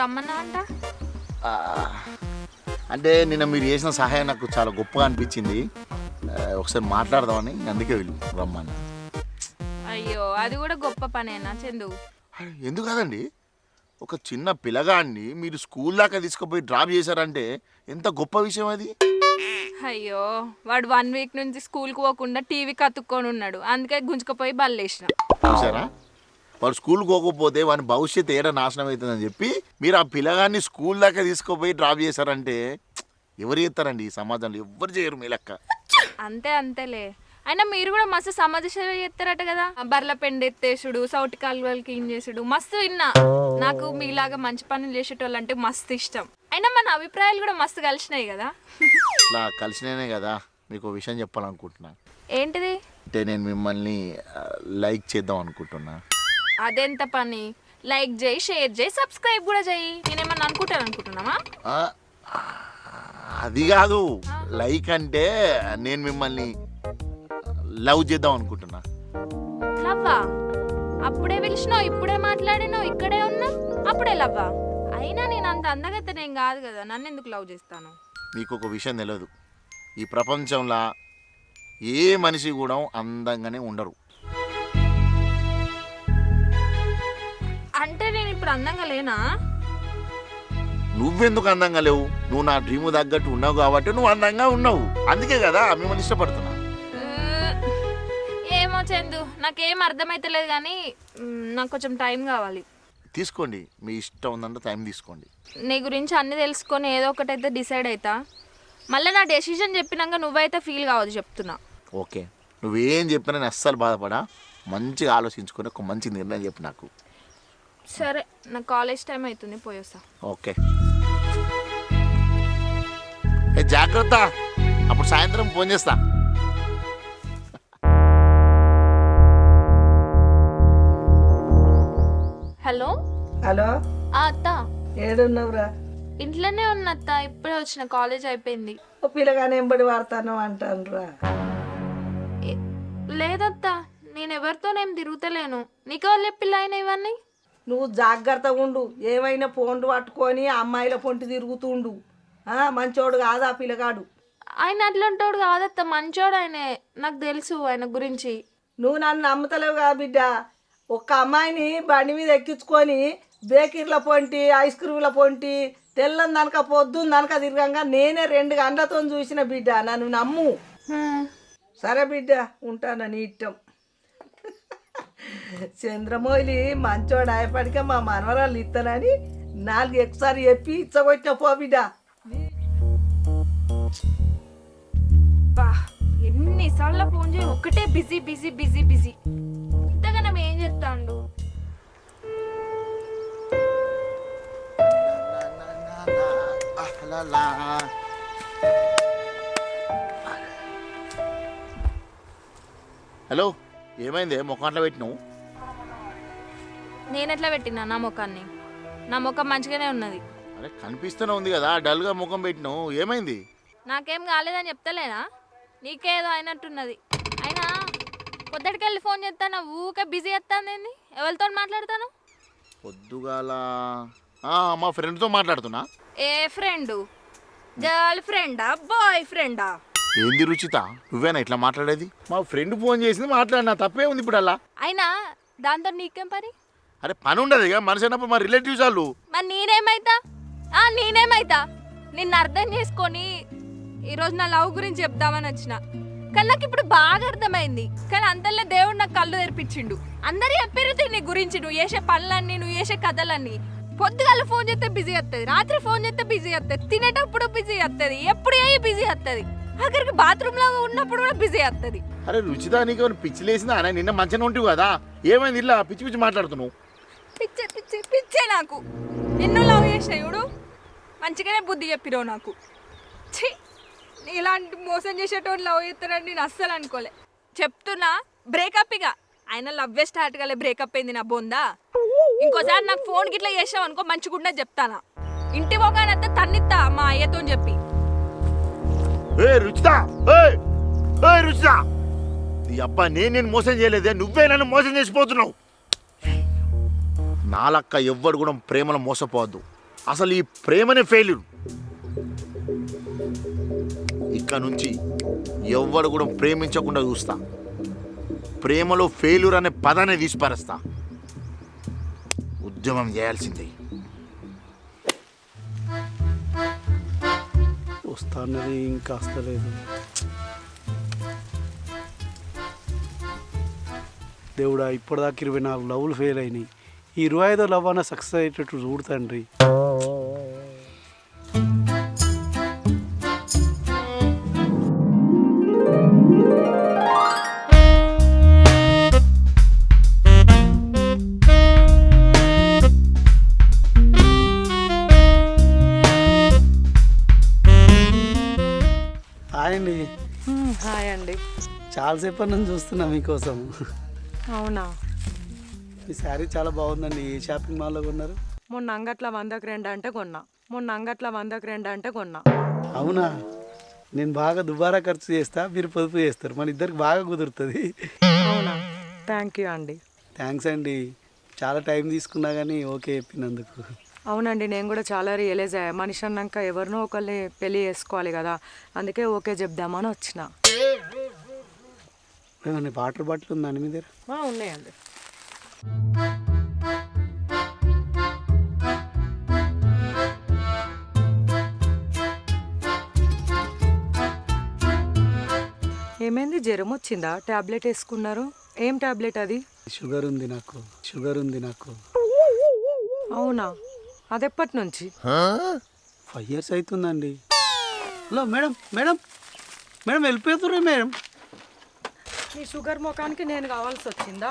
రమ్మన్నా అంట. ఆ, అంటే నిన్న మీరు చేసిన సహాయం నాకు చాలా గొప్పగా అనిపించింది. ఒకసారి మాట్లాడదామని అందుకే రమ్మన్నా. అయ్యో అది కూడా గొప్ప పనేనా చందు? ఎందుకు కాదండి, ఒక చిన్న పిల్లగాడిని మీరు స్కూల్ దాకా తీసుకుపోయి డ్రాప్ చేశారంటే ఎంత గొప్ప విషయం అది. అయ్యో వాడు 1 వీక్ నుంచి స్కూల్కి పోకుండా టీవీకి అతుక్కొని ఉన్నాడు, అందుకే గుంజుకపోయి బల్లేసిన. చూసారా, వాడు స్కూల్కి పోకపోతే వాని భవిష్యత్తు ఏడా నాశనం అవుతుందని చెప్పి మీరు ఆ పిల్లగాన్ని స్కూల్ దాకా తీసుకుపోయి డ్రాప్ చేశారంటే ఎవరు చేస్తారండి ఈ సమాజంలో? ఎవరు చేయరు మీ లెక్క. అంతేలే. అయినా మీరు కూడా మస్తు సమాజ సేవ చేస్తారట కదా, బర్ల పెండ ఎత్తేసుడు, సౌటి కాలువలు క్లీన్ చేసుడు, మస్తు విన్నా. నాకు మీలాగా మంచి పనులు చేసేటోళ్ళు అంటే మస్తు ఇష్టం. అయినా మన అభిప్రాయాలు కూడా మస్తు కలిసినాయి కదా. ఇట్లా కలిసినే కదా మీకు ఒక విషయం చెప్పాలనుకుంటున్నా. ఏంటిది? అంటే నేను మిమ్మల్ని లైక్ చేద్దాం అనుకుంటున్నా. అదెంత పని? లైక్ చేయి, షేర్ చేయి, సబ్స్క్రైబ్ కూడా చేయి. నేనేమన్నా అనుకుంటున్నావా? ఆ, అది కాదు, లైక్ అంటే నేను మిమ్మల్ని లవ్ చేద్దాం అనుకుంటున్నా. లవ్వా? అప్పుడే పిలిచినావు, ఇప్పుడే మాట్లాడినావు, ఇక్కడే ఉన్నా, అప్పుడే లవ్వా? అయినా నేను అంత అందగత్తనేం కాదు కదా, నన్ను ఎందుకు లవ్ చేస్తాను? మీకు ఒక విషయం తెలియదు, ఈ ప్రపంచంలో ఏ మనిషి కూడా అందంగానే ఉండరు. అంటే నేను ఇప్పుడు అందంగా లేనా? నువ్వెందుకు అందంగా లేవు? నువ్వు నా డ్రీమ్ తగ్గట్టు ఉన్నావు కాబట్టి నువ్వు అందంగా ఉన్నావు. అందుకే కదా మిమ్మల్ని ఇష్టపడుతున్నా. ఏమో చందు, నాకేం అర్థమైతలేదు కానీ నాకు కొంచెం టైం కావాలి. తీసుకోండి, మీ ఇష్టం ఉందంటే టైం తీసుకోండి. నీ గురించి అన్నీ తెలుసుకొని ఏదో ఒకటైతే డిసైడ్ అవుతా. మళ్ళీ నా డెసిషన్ చెప్పినాక నువ్వైతే ఫీల్ కావద్దు చెప్తున్నా. ఓకే, నువ్వేం చెప్పినా నేను అస్సలు బాధపడా. మంచిగా ఆలోచించుకొని ఒక మంచి నిర్ణయం చెప్పు నాకు. సరే, నా కాలేజ్ టైం అవుతుంది, పోయేస్తా. ఓకే, జాగ్రత్త. అప్పుడు సాయంత్రం ఫోన్ చేస్తా. హలో హలో, అత్త. ఏడున్నావురా? ఇంట్లోనే ఉన్న అత్త, ఇప్పుడే వచ్చిన, కాలేజ్ అయిపోయింది. ఓ పిల్లగానే ఎంబడి వాడతాను అంటానురా. లేదత్త, నేను ఎవరితోనేం తిరుగుతలేను. నీకెవరు చెప్పిల్లు ఆయన ఇవన్నీ? నువ్వు జాగ్రత్తగా ఉండు. ఏమైనా ఫోన్లు పట్టుకొని అమ్మాయిల పొంటి తిరుగుతుండు. మంచోడు కాదు ఆ పిల్లగాడు. ఆయన అట్లాంటోడు కాదత్త, మంచోడు ఆయనే, నాకు తెలుసు ఆయన గురించి. నువ్వు నన్ను నమ్ముతలేవు కదా బిడ్డ. ఒక్క అమ్మాయిని బండి మీద ఎక్కించుకొని బేకరీల పొంటి, ఐస్ క్రీముల పొంటి, తెల్లని దనక పొద్దున్న దనక తిరగంగా నేనే 2 గంటలతో చూసిన బిడ్డ. నన్ను నమ్ము. సరే బిడ్డ, ఉంటాను, నీ ఇష్టం. చంద్రమౌళి మంచోడు ఆయపడికే మా మనవరాలు ఇస్తానని 4 ఎక్కుసారి చెప్పి ఇచ్చగొట్టిన పో బిడ్డ. ఎన్నిసార్లు ఫోన్ చేయి, ఒక్కటే బిజీ బిజీ బిజీ బిజీ. ఇంతగా మనం ఏం చెప్తాండు? హలో, ఏమైంది? ముఖంలో పెట్టినావు? నేను ఎట్లా పెట్టినా నా ముఖాన్ని? నా ముఖం మంచిగానే ఉన్నది. అరే కనిపిస్తూనే ఉంది కదా, డల్గా ముఖం పెట్టినావు, ఏమైంది? నాకేం కాలేదని చెప్తలేనా? నీకేదో అయినట్టున్నది. అయినా పొద్దుటికెళ్ళి ఫోన్ చేస్తాను, ఊకే బిజీ వస్తాను. ఏంది, ఎవరితో మాట్లాడతాను? పొద్దుగాల మా ఫ్రెండ్తో మాట్లాడుతున్నా. ఏ ఫ్రెండు? గర్ల్ ఫ్రెండా, బాయ్ ఫ్రెండా? ఏంది రుచిత, నువ్వేనా ఇట్లా మాట్లాడేది? మా ఫ్రెండ్ ఫోన్ చేసింది, మాట్లాడినా, తప్పే ఉంది ఇప్పుడు అలా. అయినా దాంతో నీకేం పని? అరే పని ఉండదు ఇక, మనిషి అయినప్పుడు మా రిలేటివ్స్ వాళ్ళు. మరి నేనేమైతా? నిన్ను అర్థం చేసుకొని ఈరోజు నా లవ్ గురించి చెప్దామని వచ్చిన. కానీ నాకు ఇప్పుడు బాగా అర్థమైంది. కానీ అంతలో దేవుడు నాకు కళ్ళు తెరిపించిండు. అందరూ చెప్పారు నీ గురించి, నువ్వు చేసే పనులన్నీ, నువ్వు చేసే కథలన్నీ. పొద్దుగాల ఫోన్ చేస్తే బిజీ వస్తుంది, రాత్రి ఫోన్ చేస్తే బిజీ వస్తుంది, తినేటప్పుడు బిజీ వస్తుంది, ఎప్పుడు ఏ బిజీ వస్తుంది, ఆఖరికి బాత్రూమ్ లో ఉన్నప్పుడు కూడా బిజీ వస్తుంది. అరే రుచిత, నీకు పిచ్చి లేసిందా? నిన్న మంచిగా ఉంటావు కదా, ఏమైంది ఇలా పిచ్చి పిచ్చి మాట్లాడుతున్నావు? పిచ్చే నాకు. నిన్ను లవ్ చేసిన చూడు, మంచిగానే బుద్ధి చెప్పిరావు నాకు. ఛీ, ఇలాంటి మోసం చేసేటోడు లవ్ చేస్తానని నేను అస్సలు అనుకోలే. చెప్తున్నా, బ్రేకప్. ఇక ఆయన లవ్వే స్టార్ట్ కాలే, బ్రేకప్ అయింది నా బొందా. ఇంకోసారి నాకు ఫోన్ గిట్లా చేసావు అనుకో, మంచిగుండా చెప్తానా. ఇంటి పోగానంతా తన్నిత్తా మా అయ్యతో చెప్పి. రుచిత, రుచిత, నీ అబ్బా నేను మోసం చేయలేదే, నువ్వే నన్ను మోసం చేసిపోతున్నావు. నాలక్క ఎవ్వడు కూడా ప్రేమలో మోసపోవద్దు. అసలు ఈ ప్రేమనే ఫెయిల్యూర్. ఇక్కడ నుంచి ఎవ్వడు కూడా ప్రేమించకుండా చూస్తా. ప్రేమలో ఫెయిల్యూర్ అనే పదాన్ని తీసిపారేస్తా. ఉద్యమం చేయాల్సిందే. వస్తానది ఇంకా వస్తలేదు. దేవుడా, ఇప్పటిదాకా 24 లవ్లు ఫెయిల్ అయినాయి. ఈ 25వ లవ్ అన్న సక్సెస్ అయ్యేటట్టు చూడు తండ్రి. హాయ్ అండి. హాయ్ అండి. చాలాసేపు నుంచి చూస్తున్నా మీకోసం. అవునా? ఈ శారీ చాలా బాగుందండి. ఏ షాపింగ్ మాల్లో కొన్నారు? మొన్న అంగట్ల 100కి 2 అంటే కొన్నా. అవునా? నేను బాగా దుబారా ఖర్చు చేస్తా, మీరు పొదుపు చేస్తారు, మన ఇద్దరికి బాగా కుదురుతుంది. అవునా? థ్యాంక్ యూ అండి. థ్యాంక్స్ అండి. చాలా టైం తీసుకున్నా కానీ ఓకే చెప్పినందుకు. అవునండి, నేను కూడా చాలా రియలైజ్ అయ్యా. మనిషి అన్నాక ఎవరినో ఒకరిని పెళ్ళి చేసుకోవాలి కదా, అందుకే ఓకే చెప్దామని వచ్చిన. ఏమన్నా వాటర్ బాటిల్ ఉందండి మీ దగ్గర? ఉన్నాయండి. ఏమైంది? జ్వరం వచ్చిందా? టాబ్లెట్ వేసుకున్నారు? ఏం టాబ్లెట్ అది? షుగర్ ఉంది నాకు. అవునా? అదెప్పటి నుంచి? 5 years అవుతుందండి. హలో మేడం వెళ్ళిపోతుర్రే మేడం. నీ షుగర్ ముఖానికి నేను కావాల్సి వచ్చిందా?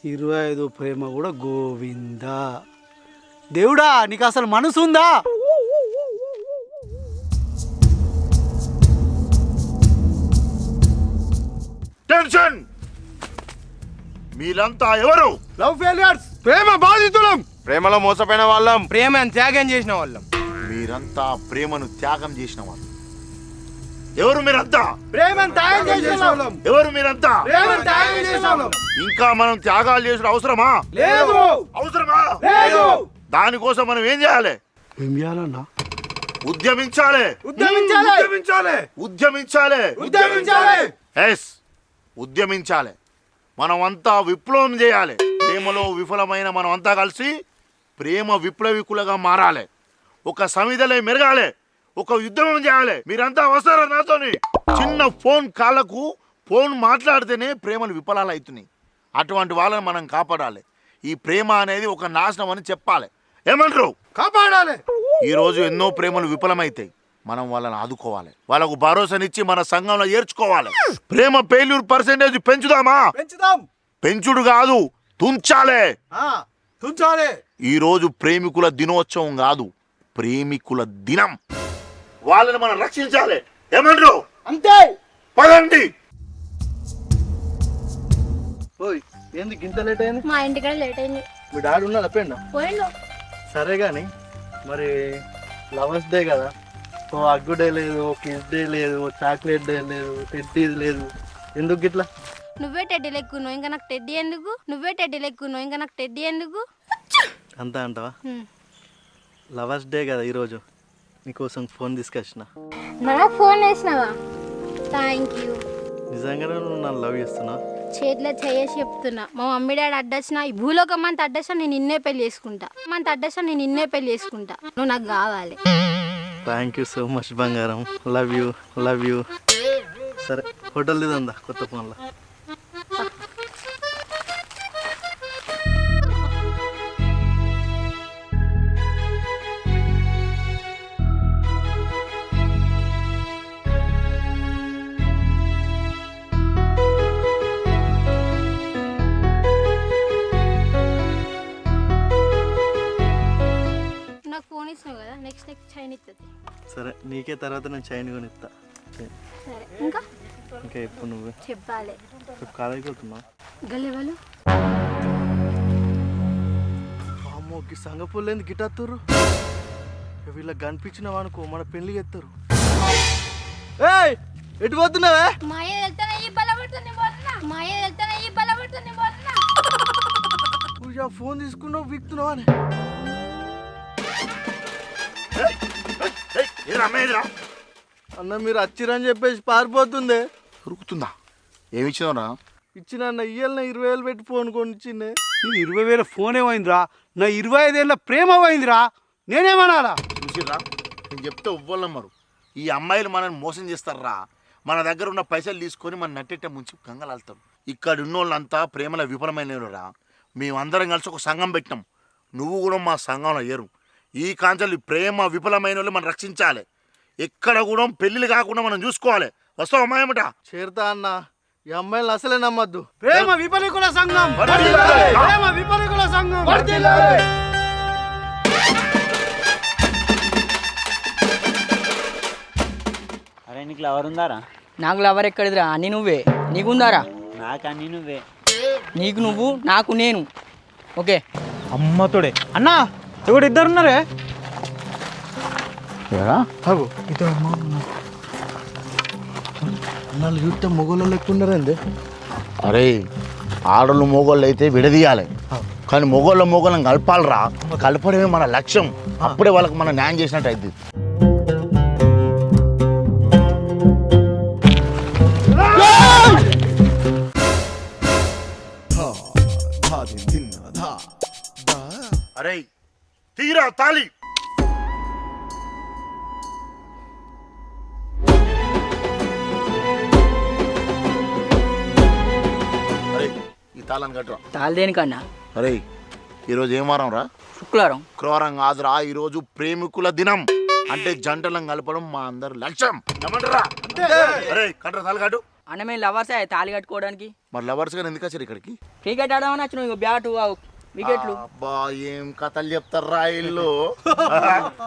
25 ప్రేమ కూడా గోవిందా. దేవుడా, నీకు అసలు మనసు ఉందా? టెన్షన్. మీరంతా ఎవరు? లవ్ ఫెయిలియర్స్, ప్రేమ బాధితులం, ప్రేమలో మోసపోయిన వాళ్ళం, ప్రేమను త్యాగం చేసిన వాళ్ళం. మీరంతా ప్రేమను త్యాగం చేసిన వాళ్ళు. ఎవరు మీరంతా? ప్రేమను త్యాగం చేసిన వాళ్ళం. ఎవరు మీరంతా? ప్రేమను త్యాగం చేసిన వాళ్ళం. ఇంకా మనం త్యాగాలు చేసిన అవసరమా? లేదు. అవసరమా? లేదు. దానికోసం మనం ఏం చేయాలి? ఏం చేయాలన్నా? ఉద్యమించాలి. ఎస్, ఉద్యమించాలి. మనం అంతా విప్లవం చేయాలి. ప్రేమలో విఫలమైన మనం అంతా కలిసి ప్రేమ విప్లవికులుగా మారాలి. ఒక సమిధలే మెరగాలి. ఒక యుద్ధం చేయాలి. మీరంతా వస్తారా నాతోని? చిన్న ఫోన్ కాళ్ళకు ఫోన్ మాట్లాడితేనే ప్రేమలు విఫలాలు అవుతున్నాయి. అటువంటి వాళ్ళని మనం కాపాడాలి. ఈ ప్రేమ అనేది ఒక నాశనం అని చెప్పాలి. ఏమంటారు? కాపాడాలి. ఈరోజు ఎన్నో ప్రేమలు విఫలమైతాయి. మనం వాళ్ళని ఆదుకోవాలి. వాళ్ళకు భరోసానిచ్చి మన సంఘంలో చేర్చుకోవాలి. ప్రేమ ఫెయిల్యూర్ పర్సెంటేజ్ పెంచుదామా? పెంచుడు కాదు, తుంచాలే. ఈరోజు ప్రేమికుల దినోత్సవం కాదు, ప్రేమికుల దినం. వాళ్ళని మనం రక్షించాలి. ఏమంటారు? అంతే. పదండి. ఓయ్, ఎందుకు ఇంత లేట్ అయింది? మా ఇంటికాడ లేట్ అయింది. మీ డాడీ ఉన్నాడు అప్పండి? పోయిండు. సరే కానీ మరి లవర్స్ డే కదా, ఓ అగ్గు డే లేదు, ఓ కిస్ డే లేదు, ఓ చాక్లెట్ డే లేదు, టెడ్డీది లేదు, ఎందుకు గిట్లా? నువ్వే టెడ్డీ లెక్కున్నావు, ఇంకా నాకు టెడ్డీ ఎందుకు? అంతా అంటావా? లవర్స్ డే కదా ఈరోజు, నీకోసం ఫోన్ తీసుకొచ్చిన. నాకు ఫోన్ వేసినావా? Thank you. నిజంగానే నువ్వు నన్ను లవ్ చేస్తున్నావు? చేతిలో చేసి చెప్తున్నా. మా మమ్మీ డాడీ అడ్డొచ్చినా, ఈ భూలోకం అంత అడ్డొచ్చినా నేను నిన్నే పెళ్లి చేసుకుంటా. నువ్వు నాకు కావాలి. థ్యాంక్ యూ సో మచ్ బంగారం. Love you. సరే, హోటల్ దిదందా కొత్త ఫోన్లో. నాకు ఫోన్ ఇచ్చినావు కదా, నెక్స్ట్ చైన్ ఇస్తుంది. సరే, నీకే తర్వాత నేను చైన్ కొనిస్తా. సరే, ఇంకా ఇప్పుడు నువ్వే చెప్పాలి. రేపు కాలేజీకి వెళ్తున్నావు? గల్లెవాళ్ళు అమ్మో, సంగపూర్లు ఎందుకు గిట్టత్తుర్రు? వీళ్ళకి కనిపించినవా అనుకో, మన పెళ్ళి ఎత్తారు. ఏయ్ ఎటు పోతున్నావే? మాయ వెళ్తానే ఈ బలపడుతుంది పోతున్నా మాయ వెళ్తానే ఈ బలపడుతుంది పోతున్నా పూజ ఫోన్ తీసుకున్నావు విక్తున్నావు అని. అన్న మీరు వచ్చిరని చెప్పేసి పారిపోతుందే. ఉరుకుతుందా? ఏమిచ్చినావురా? ఇచ్చిన అన్న ఇయ్యాల 20,000 పెట్టి ఫోన్ కొనిచ్చిండే. నీ 20,000 ఫోన్ ఏమైందిరా? నా 25 ఏళ్ళ ప్రేమ ఏమైందిరా? నేనేమనాలా? చూసిర్రా, నేను చెప్తే ఉవ్వలమ్మరు. ఈ అమ్మాయిలు మనల్ని మోసం చేస్తారా? మన దగ్గర ఉన్న పైసలు తీసుకొని మన నట్టెట్ట ముంచి కంగలాలుతారు. ఇక్కడ ఉన్నోళ్ళంతా ప్రేమల విఫలమైనరా. మేమందరం కలిసి ఒక సంఘం పెట్టినాం. నువ్వు కూడా మా సంఘంలో ఏరు. ఈ కాంచెలు ప్రేమ విఫలమైన వాళ్ళు మనం రక్షించాలి. ఎక్కడ కూడా పెళ్ళిళ్ళు కాకుండా మనం చూసుకోవాలి. వస్తావు అమ్మాయమట? చేరుతా అన్న, ఈ అమ్మాయిలు అసలే నమ్మద్దు. ప్రేమ విపరీకుల సంఘం, ప్రేమ విపరీకుల సంఘం. అరే నీకు లవర్ ఉందారా? నాకు లవర్ ఎక్కడిదిరా? అన్ని నువ్వే. నీకుందారా? నాకు అన్ని నువ్వే. నీకు నువ్వు, నాకు నేను. ఓకే. అమ్మతోడే అన్నా ఎవడు ఇద్దరున్నారే? అన్నాళ్ళు చూస్తే మొగోళ్ళు ఎక్కున్నారండి. అరే, ఆడోళ్ళు మొగోళ్ళు అయితే విడదీయాలి, కానీ మొగోళ్ళని కలపాలరా. కలపడమే మన లక్ష్యం. అప్పుడే వాళ్ళకి మనం న్యాయం చేసినట్టు అయింది. అరే తీరా తాళి. అరే ఈ తాళాన్ని కట్టరా. తాళి దేనికన్నా? అరే ఈరోజు ఏం వారం రా? శుక్రవారం. శుక్రవారం కాదురా, ఈరోజు ప్రేమికుల దినం. అంటే జంటలను కలపడం మా అందరి లక్ష్యం. ఏమంటారా? అరే కట్టరా తాళి కట్టు. అన్న మేము లవర్సే తాళి కట్టుకోవడానికి. మరి లవర్స్ గారు ఎందుకు వచ్చారు ఇక్కడికి? క్రికెట్ ఆడమని వచ్చిన బ్యాటు వికెట్లు. అబ్బా ఏం కథలు చెప్తారా ఇల్లు.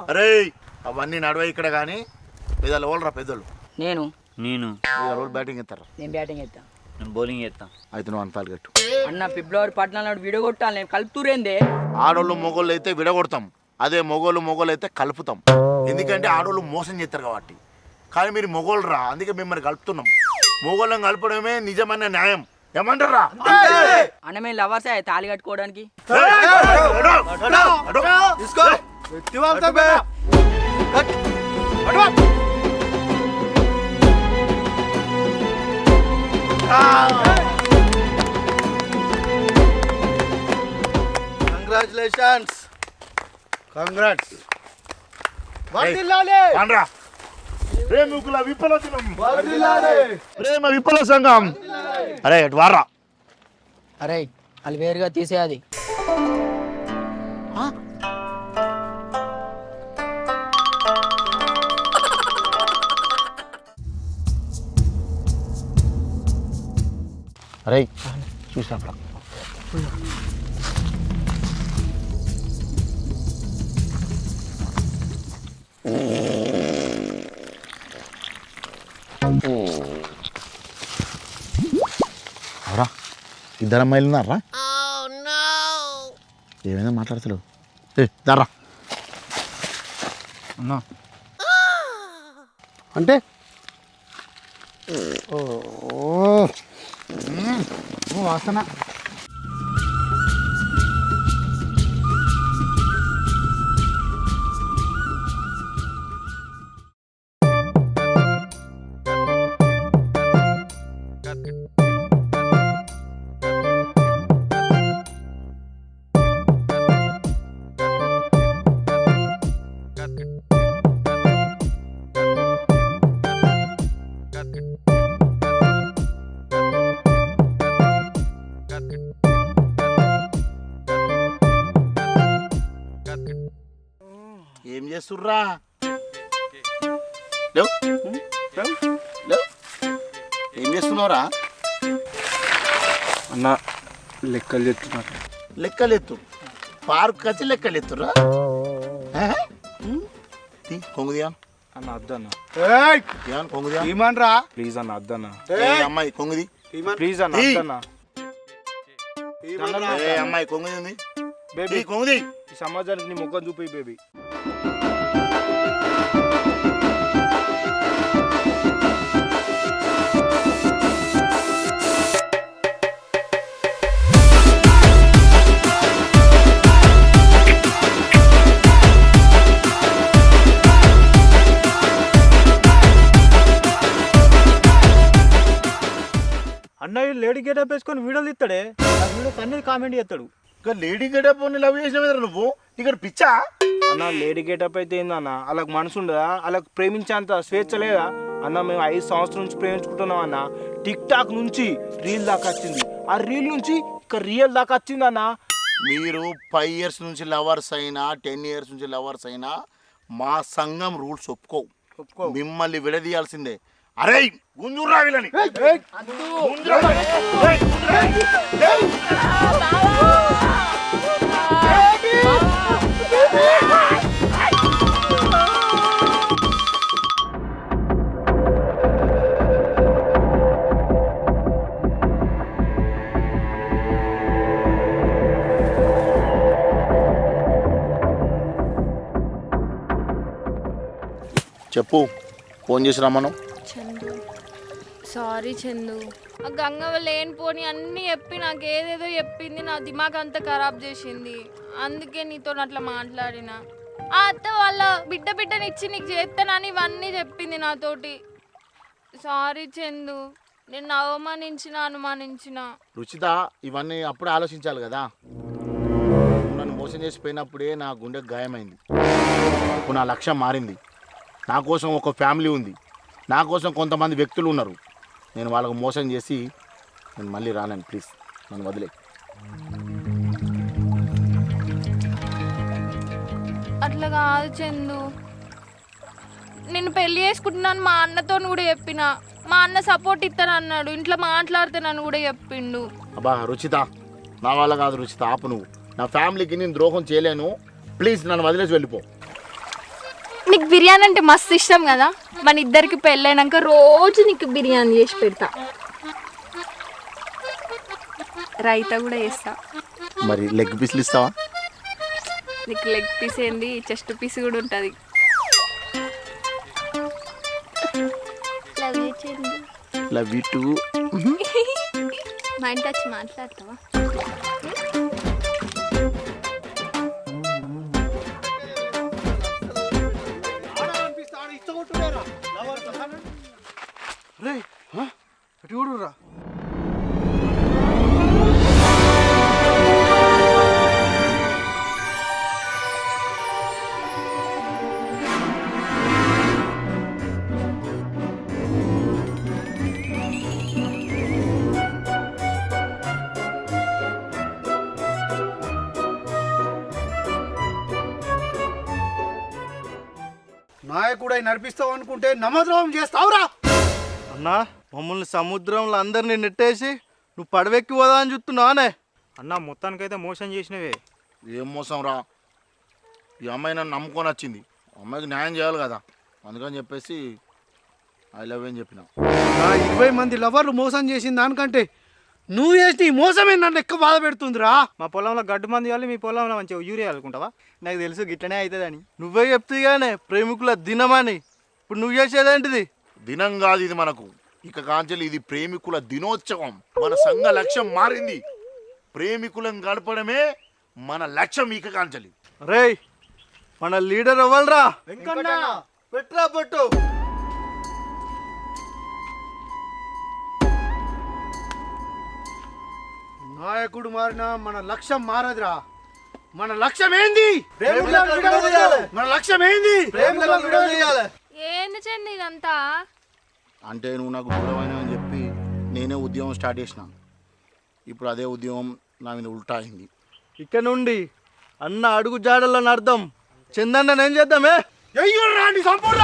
అరే అవన్నీ నడవ ఇక్కడ కానీ పెద్దలు ఓళ్ళరా. పెద్దలు నేను నేను బ్యాటింగ్ ఎత్తారా? నేను బ్యాటింగ్ చేస్తాను. నేను బౌలింగ్ చేస్తా. అయితే నువ్వు అంతాలు కట్టు. అన్న ఫిబ్రవరి 14 వీడియో కొట్టాలి. నేను కలుపుతూరేందే. ఆడోళ్ళు మొగోళ్ళు అయితే విడగొడతాం, అదే మొగోళ్ళు అయితే కలుపుతాం. ఎందుకంటే ఆడోళ్ళు మోసం చేస్తారు కాబట్టి. కానీ మీరు మొగోళ్ళు రా, అందుకే మిమ్మల్ని కలుపుతున్నాం. మొగోళ్ళని కలపడమే నిజమైన న్యాయం. ఏమంటారా? అన్న మేము లవర్సే తాళి కట్టుకోవడానికి. కంగ్రాచులేషన్స్. కంగ్రాట్స్. ప్రేమికుల విఫల దినం, ప్రేమ విఫల సంఘం. అరే అటు వారా. అరే వాళ్ళు వేరుగా తీసేయాలి. అరే చూసినప్పుడు అవరా ఇద్దరు అమ్మాయిలు ఉన్నారా? ఏమైనా మాట్లాడతలేవు. దారా అన్నా అంటే వాసన. ఏం చేస్తుర్రా? లేవు లేవు. ఏం చేస్తున్నావురా? అన్న లెక్కలు చెప్తున్నట్టు. లెక్కలెత్తు. పార్క్ వచ్చి లెక్కలెత్తురా. కొంగుదియా అన్న అద్దన్న. కొంగుదియా ఏమనరా? ప్లీజ్ అన్న అద్దన్న. అమ్మాయి కొంగుది. ప్లీజ్ అన్న అద్దన్న. అమ్మాయి కొంగుది ఉంది. బేబీ కొంగుది. ఈ సమాజానికి నీ ముఖం చూపి బేబీ. అన్నయ్య లేడీ గెటప్ వేసుకొని వీడియోలు ఇస్తాడే ఆ వీడియోకి అన్నీ కామెంట్ చేస్తాడు. ఇంకా లేడీ గెటప్ లవ్ చేసిన నువ్వు ఇక్కడ పిచ్చా? అన్న లేడీ గెటప్ అయితే ఏందన్న, అలాగ మనసు ఉండదా, అలాగ ప్రేమించేంత స్వేచ్ఛ లేదా అన్న? మేము 5 సంవత్సరాల నుంచి ప్రేమించుకుంటున్నాం అన్న. టిక్ టాక్ నుంచి రీల్ దాకా వచ్చింది, ఆ రీల్ నుంచి ఇక రియల్ దాకా వచ్చింది అన్న. మీరు 5 ఇయర్స్ నుంచి లవర్స్ అయినా 10 ఇయర్స్ నుంచి లవర్స్ అయినా మా సంఘం రూల్స్ ఒప్పుకోవు. మిమ్మల్ని విడదీయాల్సిందే. అరే గుంజురా వీళ్ళని. చెప్పు, ఫోన్ చేసి రమ్మను. చందు సారీ చందు, ఆ గంగవ్వ లేనిపోని అన్నీ చెప్పి నాకు ఏదేదో చెప్పింది, నా దిమాగ్ అంతా ఖరాబ్ చేసింది. అందుకే నీతో అట్లా మాట్లాడిన. ఆ అత్త వాళ్ళ బిడ్డనిచ్చి నీకు చేస్తానని ఇవన్నీ చెప్పింది నాతోటి. సారీ చందు, నిన్ను అనుమానించిన. రుచిత, ఇవన్నీ అప్పుడే ఆలోచించాలి కదా. నన్ను మోసం చేసిపోయినప్పుడే నా గుండె గాయమైంది. ఇప్పుడు నా లక్ష్యం మారింది. నా కోసం ఒక ఫ్యామిలీ ఉంది, నా కోసం కొంతమంది వ్యక్తులు ఉన్నారు. నేను వాళ్ళకు మోసం చేసి నేను మళ్ళీ రాలేను. ప్లీజ్ నన్ను వదిలే. అట్లా కాదు చందు, నేను పెళ్లి చేసుకుంటున్నాను మా అన్నతో కూడా చెప్పిన. మా అన్న సపోర్ట్ ఇస్తానన్నాడు, ఇంట్లో మాట్లాడుతానని కూడా చెప్పిండు. అబ్బా రుచిత, నా వల్ల కాదు రుచిత, ఆపు నువ్వు. నా ఫ్యామిలీకి నేను ద్రోహం చేయలేను. ప్లీజ్ నన్ను వదిలేసి వెళ్ళిపో. నీకు బిర్యానీ అంటే మస్తు ఇష్టం కదా, మన ఇద్దరికి పెళ్ళైనాక రోజు నీకు బిర్యానీ చేసి పెడతా. రైతా కూడా వేస్తా. మరి లెగ్ పీస్లు ఇస్తావా? నీకు లెగ్ పీస్ ఏంది, చెస్ట్ పీస్ కూడా ఉంటుంది. Love you two. మా ఇంటి వచ్చి మాట్లాడతావా? నాయకుడై నడిపిస్తావు అనుకుంటే నమ్మద్రోహం చేస్తావురా. అన్న మమ్మల్ని సముద్రంలో అందరినీ నెట్టేసి నువ్వు పడవెక్కి పోదా అని చూస్తున్నావానే. అన్న మొత్తానికైతే మోసం చేసినవే. ఏం మోసం రా, ఈ అమ్మాయి నన్ను నమ్ముకొని వచ్చింది. అమ్మాయికి న్యాయం చేయాలి కదా, అందుకని చెప్పేసి ఐ లవ్ అని చెప్పిన. 20 మంది లవర్లు మోసం చేసిన దానికంటే నువ్వు చేసిన ఈ మోసమే నన్ను ఎక్కువ బాధ పెడుతుందిరా. మా పొలంలో గడ్డు మంది ఇవ్వాలి, మీ పొలంలో మంచిగా యూరియా అనుకుంటావా? నాకు తెలుసు గిట్లనే అవుతుందని. నువ్వే చెప్తాగానే ప్రేమికుల దినమని. ఇప్పుడు నువ్వు చేసేదేంటిది? దినం కాదు ఇది మనకు, ఇక కాంచెలు ఇది ప్రేమికుల దినోత్సవం. మన సంఘ లక్ష్యం మారింది. ప్రేమికులను గడపడమే మన లక్ష్యం ఇక కాంచెలి. రేయ్ మన లీడర్ అవ్వాలరా. పెట్రా పట్టు. నాయకుడు మారినా మన లక్ష్యం మారదురా. మన లక్ష్యం ఏంది? మన లక్ష్యం ఏంది? ఏంది చందు ఇదంతా? అంటే నువ్వు నాకు దూరమైన అని చెప్పి నేనే ఉద్యోగం స్టార్ట్ చేసిన. ఇప్పుడు అదే ఉద్యోగం నా మీద ఉల్టా అయింది. ఇక్కడ నుండి అన్న అడుగు జాడలని అర్థం. చందన్న ఏం చేద్దామే? సంపూర్ణ